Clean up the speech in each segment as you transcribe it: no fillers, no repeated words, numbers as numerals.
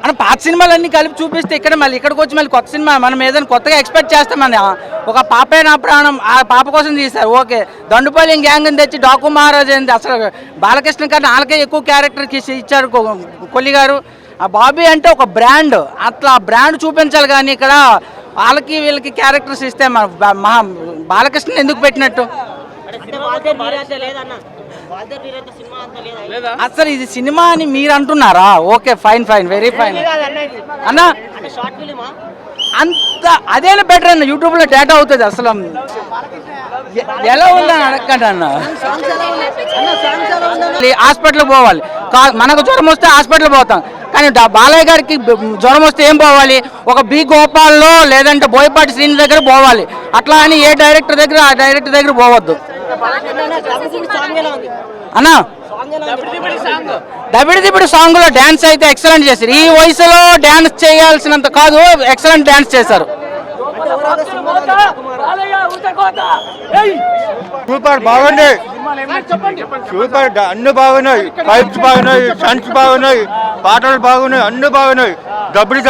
అన్న పాత సినిమాలన్నీ కలిపి చూపిస్తే ఇక్కడ మళ్ళీ ఇక్కడికి వచ్చి మళ్ళీ కొత్త సినిమా మనం ఏదైనా కొత్తగా ఎక్స్పెక్ట్ చేస్తామని ఒక పాపే నా ప్రాణం ఆ పాప కోసం తీశారు. ఓకే, దండుపల్లి గ్యాంగ్ తెచ్చి డాకు మహారాజ్ ఏంది అసలు బాలకృష్ణ కన్నా వాళ్ళకే ఎక్కువ క్యారెక్టర్కి ఇచ్చారు కొల్లి గారు. ఆ బాబీ అంటే ఒక బ్రాండ్, అట్లా బ్రాండ్ చూపించాలి. కానీ ఇక్కడ వాళ్ళకి వీళ్ళకి క్యారెక్టర్స్ ఇస్తే మహా బాలకృష్ణ ఎందుకు పెట్టినట్టు? అసలు ఇది సినిమా అని మీరు అంటున్నారా? Okay, fine fine, very fine అన్న. అంత అదేనా బెటర్ అన్న, యూట్యూబ్ లో డేటా అవుతుంది. అసలు ఎలా ఉందని అడగండి అన్న. హాస్పిటల్కి పోవాలి, మనకు జ్వరం వస్తే హాస్పిటల్ పోతాం. కానీ బాలయ్య గారికి జ్వరం వస్తే ఏం పోవాలి? ఒక బి గోపాల్లో లేదంటే బోయపాటి శ్రీని దగ్గర పోవాలి. అట్లా అని ఏ డైరెక్టర్ దగ్గర ఆ డైరెక్టర్ దగ్గర పోవద్దు అన్నా. దబిడి సాంగ్ లో డాన్స్ అయితే ఎక్సలెంట్ చేశారు. ఈ వయసులో డాన్స్ చేయాల్సినంత కాదు, ఎక్సలెంట్ డాన్స్ చేశారు. సూపర్ బాగున్నాయి, సూపర్ అన్ని బాగున్నాయి, ఫైట్స్ బాగున్నాయి, సాంగ్స్ బాగున్నాయి, పాటలు బాగున్నాయి, అన్ని బాగున్నాయి. దబ్బడి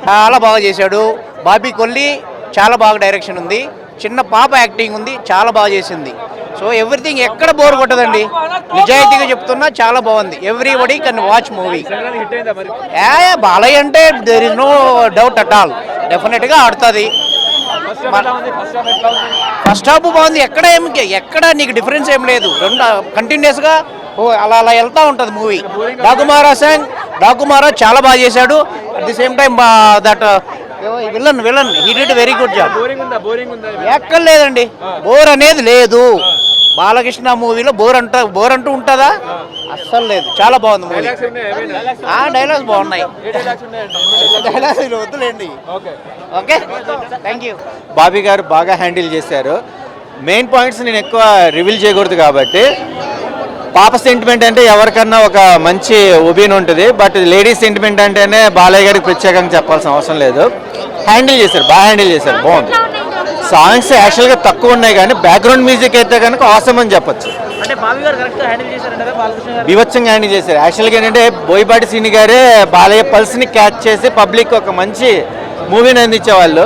చాలా బాగా చేశాడు బాబీ కొల్లి. చాలా బాగా డైరెక్షన్ ఉంది, చిన్న పాప యాక్టింగ్ ఉంది, చాలా బాగా చేసింది. సో ఎవ్రీథింగ్ ఎక్కడ బోర్ కొట్టదండి, నిజాయితీగా చెప్తున్నా. చాలా బాగుంది. Everybody can watch movie. Balayya అంటే there is no doubt at all, definite గా ఆడుతుంది. ఫస్ట్ హాఫ్ బాగుంది, ఎక్కడ నీకు డిఫరెన్స్ ఏం లేదు. రెండు కంటిన్యూస్ గా అలా వెళ్తా ఉంటది మూవీ. డాకుమారా చాలా బాగా చేశాడు. At the same time that villain he did very good job. ఎక్కడ లేదండి, బోర్ అనేది లేదు. బాలకృష్ణ మూవీలో బోర్ అంటూ ఉంటుందా? అస్సలు లేదు, చాలా బాగుంది మూవీ. డైలాగ్స్ బాగున్నాయి, డైలాగ్స్ వద్దులేండి. Okay, thank you. బాబీ గారు బాగా హ్యాండిల్ చేశారు. మెయిన్ పాయింట్స్ నేను ఎక్కువ రివీల్ చేయకూడదు కాబట్టి, పాప సెంటిమెంట్ అంటే ఎవరికన్నా ఒక మంచి ఒపీనియన్ ఉంటుంది. బట్ లేడీస్ సెంటిమెంట్ అంటేనే బాలయ్య గారికి ప్రత్యేకంగా చెప్పాల్సిన అవసరం లేదు. హ్యాండిల్ చేశారు, బాగా హ్యాండిల్ చేశారు, బాగుంది. సాంగ్స్ యాక్చువల్గా తక్కువ ఉన్నాయి కానీ బ్యాక్గ్రౌండ్ మ్యూజిక్ అయితే కనుక ఆసమ్ అని చెప్పచ్చు. బీభత్సంగా హ్యాండిల్ చేశారు. యాక్చువల్గా ఏంటంటే బోయపాటి శ్రీని గారే బాలయ్య పల్స్ని క్యాచ్ చేసి పబ్లిక్ ఒక మంచి మూవీని అందించేవాళ్ళు.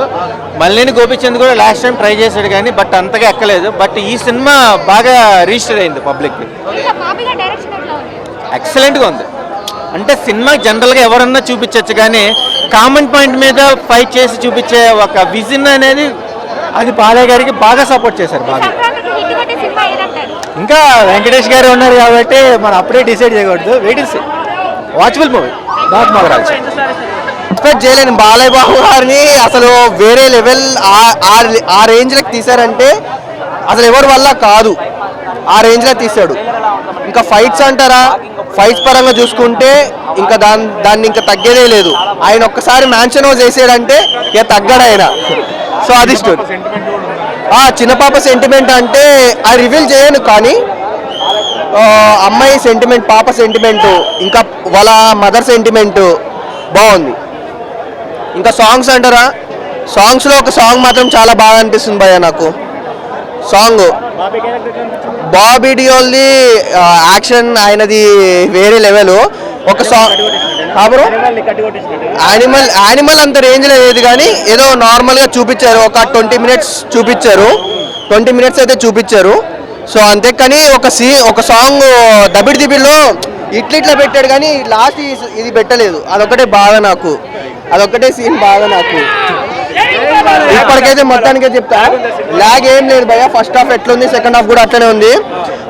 మల్లేని గోపిచంద్ కూడా లాస్ట్ టైం ట్రై చేశాడు కానీ బట్ అంతగా ఎక్కలేదు. బట్ ఈ సినిమా బాగా రిజిస్టర్ అయింది పబ్లిక్కి. ఎక్సలెంట్గా ఉంది. అంటే సినిమా జనరల్గా ఎవరన్నా చూపించవచ్చు కానీ కామన్ పాయింట్ మీద ఫైట్ చేసి చూపించే ఒక విజన్ అనేది అది బాలయ్య గారికి బాగా సపోర్ట్ చేశారు. బాగా ఇంకా వెంకటేష్ గారు ఉన్నారు కాబట్టి మనం అప్పుడే డిసైడ్ చేయకూడదు. Wait is watchable movie. Daaku Maharaaj expect చేయలేను. బాలయ్య బాబు గారిని అసలు వేరే లెవెల్ ఆ రేంజ్లోకి తీశారంటే అసలు ఎవరి వల్ల కాదు, ఆ రేంజ్లో తీశాడు. ఇంకా ఫైట్స్ అంటారా, ఫైట్స్ పరంగా చూసుకుంటే ఇంకా దాన్ని ఇంకా తగ్గేదే లేదు. ఆయన ఒక్కసారి మ్యాన్షన్ హౌస్ వేసాడంటే ఇక తగ్గడు ఆయన. సో అది స్టోరీ. చిన్న పాప సెంటిమెంట్ అంటే అది రివీల్ చేయను కానీ అమ్మాయి సెంటిమెంట్, పాప సెంటిమెంట్, ఇంకా వాళ్ళ మదర్ సెంటిమెంట్ బాగుంది. ఇంకా సాంగ్స్ అంటారా, సాంగ్స్లో ఒక సాంగ్ మాత్రం చాలా బాగా అనిపిస్తుంది భయ్య నాకు. సాంగ్ బాబీ డియోల్ది యాక్షన్ ఆయనది వేరే లెవెల్. ఒక సాంగ్ యానిమల్ అంత రేంజ్లో లేదు కానీ ఏదో నార్మల్గా చూపించారు. ఒక 20 మినిట్స్ చూపించారు, 20 మినిట్స్ అయితే చూపించారు. సో అంతే. కానీ ఒక సాంగ్ దబిడిలో ఇట్లా పెట్టాడు కానీ లాస్ట్ ఇది పెట్టలేదు. అదొకటే బాగా నాకు, అదొకటే సీన్ బాగా నాకు. ఇప్పటికైతే మొత్తానికే చెప్తా, లాగ్ ఏం లేదు భయ్య. ఫస్ట్ హాఫ్ ఎట్లుంది, సెకండ్ హాఫ్ కూడా అట్లనే ఉంది.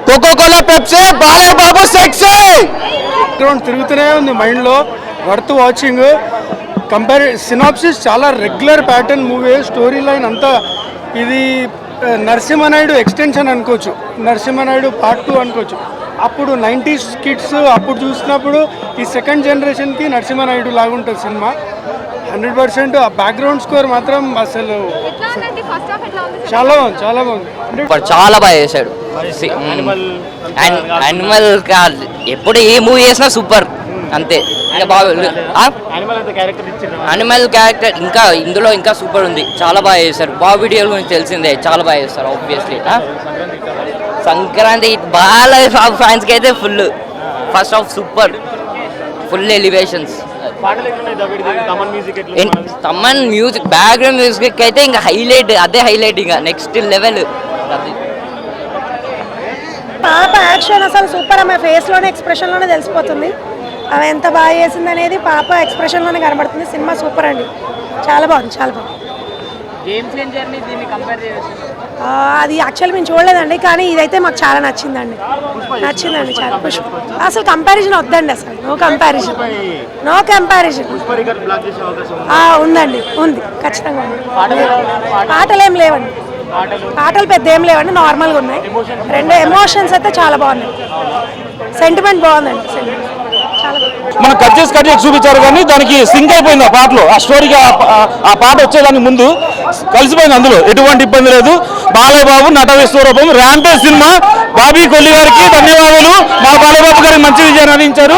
Coca Cola Pepsi, Balayya Babu sexy తిరుగుతూనే ఉంది మైండ్లో. Worth watching. సినాప్సిస్ చాలా regular pattern movie. Story line అంతా ఇది నరసింహనాయుడు ఎక్స్టెన్షన్ అనుకోవచ్చు, నరసింహనాయుడు పార్ట్ 2 అనుకోవచ్చు. అప్పుడు 90s కిడ్స్ అప్పుడు చూసినప్పుడు ఈ సెకండ్ జనరేషన్కి నరసింహనాయుడు లాగుంటుంది సినిమా. 100%. ఆ బ్యాక్గ్రౌండ్ స్కోర్ మాత్రం అసలు చాలా బాగుంది, చాలా బాగుంది. చాలా బాగా చేశాడు. యానిమల్ ఎప్పుడు ఏ మూవీ చేసినా సూపర్ అంతే. ఇంకా బాగా యానిమల్ క్యారెక్టర్ ఇంకా ఇందులో ఇంకా సూపర్ ఉంది, చాలా బాగా చేశారు. బాబీ డియోల్ గురించి తెలిసిందే, చాలా బాగా చేస్తారు ఆబ్వియస్లీ. సంక్రాంతి బాగా ఫ్యాన్స్కి అయితే full first half super, full elevations. Thaman music, background music అయితే ఇంకా హైలైట్, అదే హైలైట్, ఇంకా నెక్స్ట్ లెవెల్. పాప యాక్షన్ అసలు సూపర్. ఆమె ఫేస్లోనే ఎక్స్ప్రెషన్లోనే తెలిసిపోతుంది ఆమె ఎంత బాగా చేసింది అనేది. పాప ఎక్స్ప్రెషన్లోనే కనబడుతుంది. సినిమా సూపర్ అండి, చాలా బాగుంది, చాలా బాగుంది. అది యాక్చువల్ మేము చూడలేదండి, కానీ ఇదైతే మాకు చాలా నచ్చిందండి చాలా. అసలు కంపారిజన్ వద్దండి, అసలు నో కంపారిజన్. ఉందండి, ఉంది, ఖచ్చితంగా ఉంది. పాటలు ఏం లేవండి, పాటలు పెద్ద ఏం లేవండి, నార్మల్గా ఉన్నాయి. రెండు ఎమోషన్స్ అయితే చాలా బాగున్నాయి, సెంటిమెంట్ బాగుందండి, సెంటిమెంట్ చాలా బాగుంది. మనం కట్ చేసి చూపించారు, కానీ దానికి సింక్ అయిపోయింది ఆ పాటలో. ఆ స్టోరీకి ఆ పాట వచ్చేదానికి ముందు కలిసిపోయింది, అందులో ఎటువంటి ఇబ్బంది లేదు. బాలయ్య బాబు నట విశ్వరూపం, ర్యాంపేజ్ సినిమా. బాబీ కొల్లి గారికి ధన్యవాదాలు, మా బాలయ్య బాబు గారికి మంచి విజయాన్ని అందించారు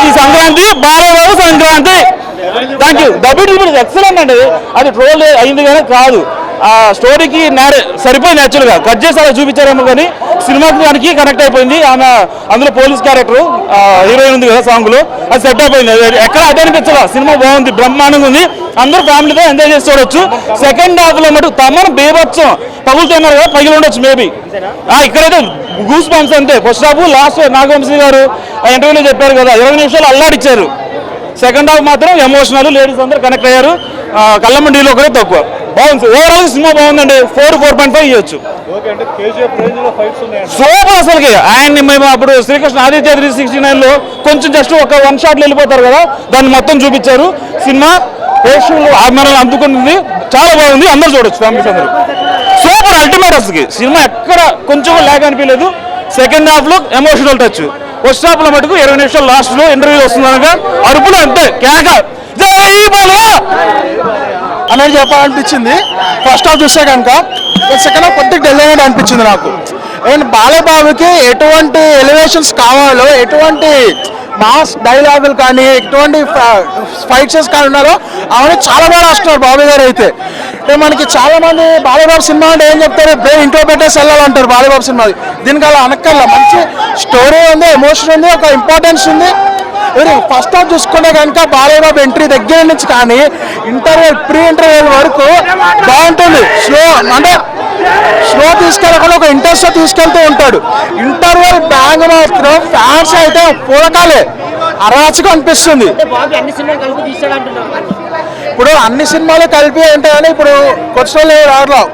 ఈ Sankranti. Balayya Babu Sankranti, thank you. W W excellent అండి, అది ట్రోల్ అయింది కానీ కాదు, ఆ స్టోరీకి సరిపోయింది. యాక్చువల్గా కట్ చేసి అలా చూపించారేమో, కానీ సినిమాకి దానికి కనెక్ట్ అయిపోయింది. ఆమె అందులో పోలీస్ క్యారెక్టర్ హీరోయిన్ ఉంది కదా సాంగ్లో, అది సెట్ అయిపోయింది. ఎక్కడ అదే అనిపించదా, సినిమా బాగుంది, బ్రహ్మాండంగా ఉంది, అందరూ ఫ్యామిలీతో ఎంజాయ్ చేసి చూడొచ్చు. సెకండ్ హాఫ్లో మటు తమను బేబత్సం పగులుతున్నారు కదా, పగిలి ఉండొచ్చు మేబీ. ఇక్కడైతే గూస్ బంప్స్ అంతే. ఫస్ట్ హాఫ్ లాస్ట్ నాగవంశీ గారు ఇంటర్వ్యూలో చెప్పారు కదా, 20 నిమిషాలు అల్లాడిచ్చారు. సెకండ్ హాఫ్ మాత్రం ఎమోషనల్, లేడీస్ అందరూ కనెక్ట్ అయ్యారు. కళ్ళమండిలో కూడా తక్కువ బాగుంది. ఓవరాల్ సినిమా బాగుందండి, 4.5 ఇవ్వచ్చు. సూపర్ అసలుకి. ఆయన్ని మేము అప్పుడు శ్రీకృష్ణ ఆదిత్య 369లో కొంచెం జస్ట్ ఒక 1 షాట్లో వెళ్ళిపోతారు కదా, దాన్ని మొత్తం చూపించారు. సినిమా ప్రేక్షకులు మనల్ని అందుకుంటుంది, చాలా బాగుంది, అందరూ చూడొచ్చు, ఫ్యామిలీస్ అందరూ. సూపర్ అల్టిమేట్ అసలుకి. సినిమా ఎక్కడ కొంచెం ల్యాగ్ అనిపించలేదు. సెకండ్ హాఫ్లో ఎమోషనల్ టచ్, ఫస్ట్ హాఫ్లో మటుకు 20 నిమిషాలు లాస్ట్లో ఇంటర్వ్యూ వస్తుందనగా అరుపులు అంతే, కేక జై బాలయ్య అనేది చెప్పాలనిపించింది. ఫస్ట్ హాఫ్ చూస్తే కనుక సెకండ్ హాఫ్ కొద్దిగా డెల్ అయినట్టు అనిపించింది నాకు. అండ్ బాలయ్య బాబుకి ఎటువంటి ఎలివేషన్స్ కావాలో, ఎటువంటి మాస్ డైలాగులు కానీ, ఎటువంటి ఫైట్స్ కానీ ఉన్నారో అవన్నీ చాలా బాగా రాస్తున్నారు బాబు గారు. అయితే మనకి చాలా మంది బాలయ్య బాబు సినిమా అంటే ఏం చెప్తారు, ఇంట్లో పెట్టేసి వెళ్ళాలంటారు బాలయ్య బాబు సినిమా. దీనికి అలా అనక్కర్లా, మంచి స్టోరీ ఉంది, ఎమోషన్ ఉంది, ఒక ఇంపార్టెన్స్ ఉంది. ఫస్ట్ హాఫ్ చూసుకుంటే కనుక బాలయ్య బాబు ఎంట్రీ దగ్గర నుంచి కానీ ప్రీ ఇంటర్వెల్ వరకు బాగుంటుంది. స్లో తీసుకెళ్ళకుండా ఒక ఇంట్రెస్ట్ తీసుకెళ్తూ ఉంటాడు. ఇంటర్వెల్ బ్యాంగ్ మాత్రం ఫ్యాన్స్ అయితే పూరకాలే, అరాచకం అనిపిస్తుంది. ఇప్పుడు అన్ని సినిమాలు కలిపి అంటే కానీ ఇప్పుడు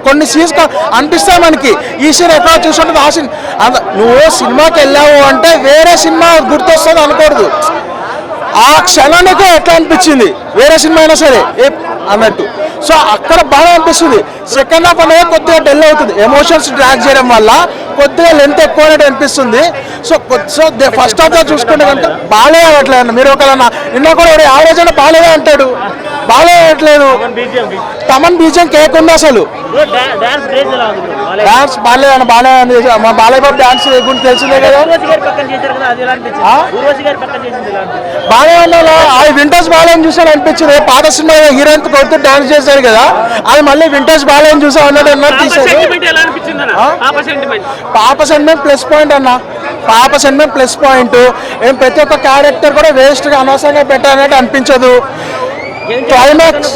కొన్ని సీన్స్ అనిపిస్తాయి మనకి. ఈ సీన్ ఎక్కడ చూసుకుంటుంది, ఆ సీన్ నువ్వు సినిమాకి వెళ్ళావు అంటే వేరే సినిమా గుర్తొస్తుంది అనకూడదు. ఆ క్షణానికి ఎట్లా అనిపించింది, వేరే సినిమా అయినా సరే అన్నట్టు. సో అక్కడ బాగా అనిపిస్తుంది. సెకండ్ హాఫ్ అనేది కొద్దిగా డెల్ అవుతుంది, ఎమోషన్స్ డ్రాగ్ చేయడం వల్ల కొద్దిగా లెంత్ ఎక్కువ అనిపిస్తుంది. సో ఫస్ట్ హాఫ్ చూసుకుంటే కనుక బాలయ్య అవ్వట్లేదు. మీరు ఒకవేళ నిన్న కూడా యావరేజ్ అంటే బాలయ్య అంటాడు, బాలయ్య అవ్వట్లేదు. తమన్ బీజం కేక్ ఉంది అసలు. డాన్స్ బాలయ్య మా బాలయ్య బాబు డాన్స్ గురించి తెలిసిందే కదా. బాలయ్య అన్నలో అది వింటేజ్ బాలయ్య చూసాను అనిపించింది. పాత సినిమా హీరోయిన్ కొడుతూ డాన్స్ చేశారు కదా, అది మళ్ళీ వింటేజ్ బాలయ్య చూసా అన్నట్టు తీసారు. పాప సెంటిమెంట్ ప్లస్ పాయింట్ అన్న, పాప సెంటిమెంట్ ప్లస్ పాయింట్. ఏం ప్రతి ఒక్క క్యారెక్టర్ కూడా వేస్ట్గా అనవసరంగా పెట్టారన్నట్టు అనిపించదు. క్లైమాక్స్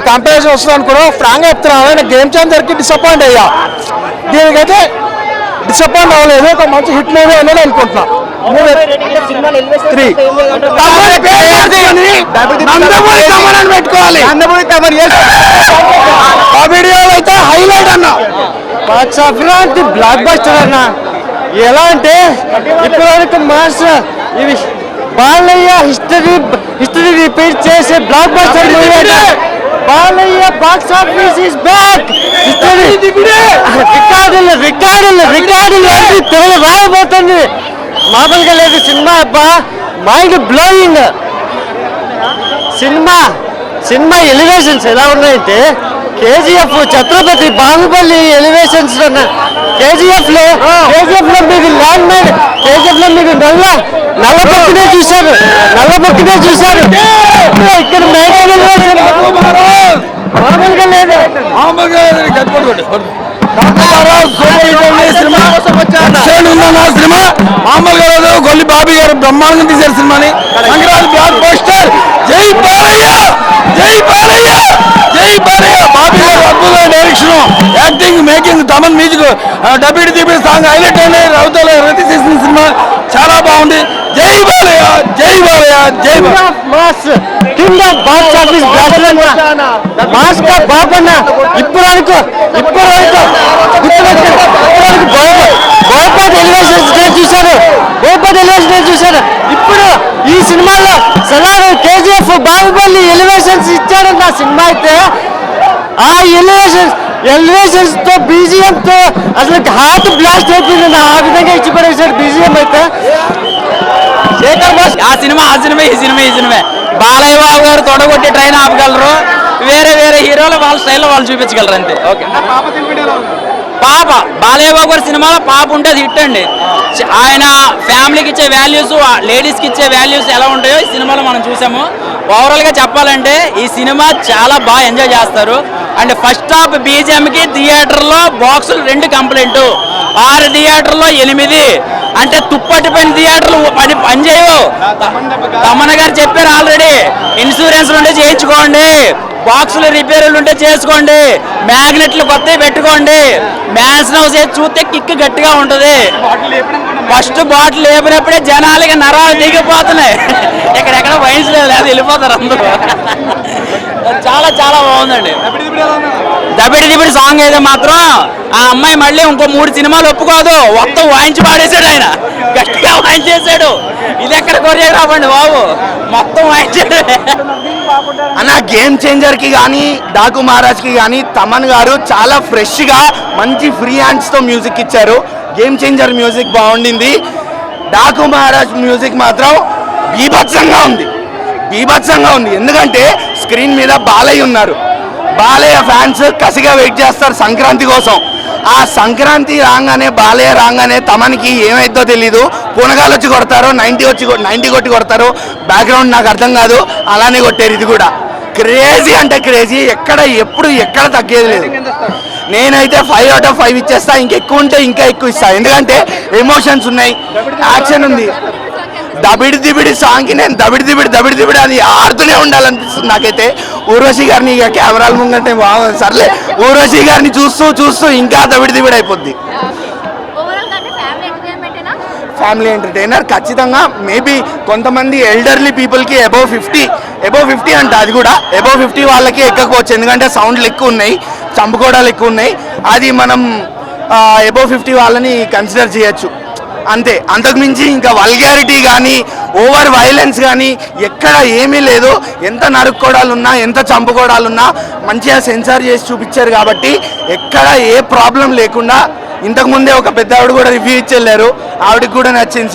కంపారిజన్ వస్తుంది అనుకున్నా, ఫ్రాంక్గా చెప్తున్నాను, నేను గేమ్ చేంజర్కి డిసప్పాయింట్ అయ్యా. దీనికైతే డిసప్పాయింట్ అవ్వలేదు, ఒక మంచి హిట్ మూవీ అనేది అనుకుంటున్నా. పెట్టుకోవాలి ఆ వీడియోలో అయితే హైలైట్ అన్న. సంక్రాంతి బ్లాక్ బస్టర్ అన్న. ఎలా అంటే ఇప్పటివరకు మాస్టర్ ఇవి బాలయ్య హిస్టరీ రిపీట్ చేసే బ్లాక్ బస్టర్ మూవీ అంటే Balayya box office is back. రికార్డులు తెలుగు రాయబోతుంది. మామూలుగా లేదు సినిమా, అబ్బా మైండ్ బ్లోయింగ్ సినిమా. ఎలివేషన్స్ ఎలా ఉన్నాయంటే కేజీఎఫ్ ఛత్రపతి బాహుబలి ఎలివేషన్స్ కేజీఎఫ్ లో మీకు ల్యాండ్ మైన్ కేజీఎఫ్ లో మీకు నల్ల పక్కనే చూశారు ఇక్కడ మామూలుగా లేదు. సినిమా మామూలుగా లేదు. గొల్లి బాబీ గారు బ్రహ్మాండంగా తీశారు సినిమాని. Sankranti blockbuster. జై బాలయ్య జై బాలయ్య జై బాలయ్య. బాబీ గారు అద్భుతమైన direction, acting, making, Thaman music, Dabidi song highlight అయినాయి. రౌతలో రతి చేసిన సినిమా చాలా బాగుంది. జై బాలయ్య జై బాలయ్య జై mass king of box office mass కా బాబన్న ఇప్పుడు వరకు గోపాల్ ఎలివేషన్స్ చూశారు. ఇప్పుడు ఈ సినిమాలో సలార్ కేజీఎఫ్ బాహుబలి ఎలివేషన్స్ ఇచ్చాడంట. ఆ సినిమా అయితే ఆ ఎలివేషన్స్ తో బీజిఎం తో అసలు హార్ట్ బ్లాస్ట్ అయిపోయింది. ఆ విధంగా ఇచ్చి పడేసాడు బీజిఎం అయితే. ఆ సినిమా ఈ సినిమా బాలయ్య బాబు గారు తొడగొట్టి ట్రైన్ ఆపగలరు. వేరే హీరోలు వాళ్ళ స్టైల్లో వాళ్ళు చూపించగలరు అంతే. ఓకే. పాప బాలయ్య బాబు గారి సినిమాలో పాప ఉంటే అది హిట్ అండి. ఆయన ఫ్యామిలీకి ఇచ్చే వాల్యూస్, లేడీస్కి ఇచ్చే వాల్యూస్ ఎలా ఉంటాయో ఈ సినిమాలో మనం చూసాము. ఓవరాల్గా చెప్పాలంటే ఈ సినిమా చాలా బాగా ఎంజాయ్ చేస్తారు. అండ్ ఫస్ట్ హాఫ్ బీజిఎంకి థియేటర్లో బాక్సులు 2 కంప్లైంట్, 6 థియేటర్లో 8, అంటే తుప్పటిపోయిన థియేటర్లు పనిచేయవు. తమన్ గారు చెప్పారు ఆల్రెడీ, ఇన్సూరెన్స్ ఉంటే చేయించుకోండి, బాక్సులు రిపేర్లు ఉంటే చేసుకోండి, మ్యాగ్నెట్లు కొత్తవి పెట్టుకోండి, మ్యాన్స్ హౌస్ చూస్తే కిక్ గట్టిగా ఉంటుంది. ఫస్ట్ బాటిల్ లేపినప్పుడే జనాలకి నరాలు దిగిపోతున్నాయి. ఎక్కడెక్కడ వైన్స్ లేదు, వెళ్ళిపోతారు అందరూ. చాలా బాగుందండి. దబిడి సాంగ్ అయితే మాత్రం ఆ అమ్మాయి మళ్ళీ ఇంకో 3 సినిమాలు ఒప్పుకోదు. మొత్తం వాయించి పాడేశాడు ఆయన, గట్టిగా వాయించేశాడు. ఇది ఎక్కడ కొరియోగ్రాఫ్ బాబు, మొత్తం వాయించాడు అన్న. గేమ్ చేంజర్ కి కానీ డాకు మహారాజ్ కి కానీ తమన్ గారు చాలా ఫ్రెష్ గా మంచి ఫ్రీ హ్యాండ్స్ తో మ్యూజిక్ ఇచ్చారు. గేమ్ చేంజర్ మ్యూజిక్ బాగుండింది. డాకు మహారాజ్ మ్యూజిక్ మాత్రం బీభత్సంగా ఉంది. ఎందుకంటే స్క్రీన్ మీద బాలయ్య ఉన్నారు. బాలయ్య ఫ్యాన్స్ కసిగా వెయిట్ చేస్తారు సంక్రాంతి కోసం. ఆ సంక్రాంతి రాగానే, బాలయ్య రాగానే తమన్కి ఏమైద్దో తెలీదు. పునగాలు వచ్చి కొడతారు, 90 కొట్టి కొడతారు. బ్యాక్గ్రౌండ్ నాకు అర్థం కాదు, అలానే కొట్టారు. ఇది కూడా క్రేజీ అంటే క్రేజీ. ఎక్కడ తగ్గేది లేదు. నేనైతే 5 out of 5 ఇచ్చేస్తా. ఇంకెక్కువ ఉంటే ఇంకా ఎక్కువ ఇస్తా. ఎందుకంటే ఎమోషన్స్ ఉన్నాయి, యాక్షన్ ఉంది. దబిడి సాంగ్కి నేను దబిడి అది ఆడుతూనే ఉండాలనిపిస్తుంది నాకైతే. ఊర్వశి గారిని ఇక కెమెరాల ముంగంటే బాగుంది. సర్లే, ఊర్వశి గారిని చూస్తూ ఇంకా దబిడి అయిపోద్ది. ఫ్యామిలీ ఎంటర్టైనర్ ఖచ్చితంగా. మేబీ కొంతమంది ఎల్డర్లీ పీపుల్కి అబౌవ్ 50 అంట. అది కూడా అబౌవ్ 50 వాళ్ళకి ఎక్కకపోవచ్చు, ఎందుకంటే సౌండ్లు ఎక్కువ ఉన్నాయి, చంపుకోవడాలు ఎక్కువ ఉన్నాయి. అది మనం అబౌవ్ 50 వాళ్ళని కన్సిడర్ చేయొచ్చు అంతే. అంతకుమించి ఇంకా వల్గారిటీ కానీ, ఓవర్ వైలెన్స్ కానీ ఎక్కడ ఏమీ లేదు. ఎంత నరుక్కోవడాలున్నా, ఎంత చంపుకోవడాలున్నా మంచిగా సెన్సార్ చేసి చూపించారు కాబట్టి ఎక్కడ ఏ ప్రాబ్లం లేకుండా. ఇంతకుముందే ఒక పెద్ద ఆవిడ కూడా రివ్యూ ఇచ్చి వెళ్ళారు, ఆవిడకి కూడా నచ్చింది.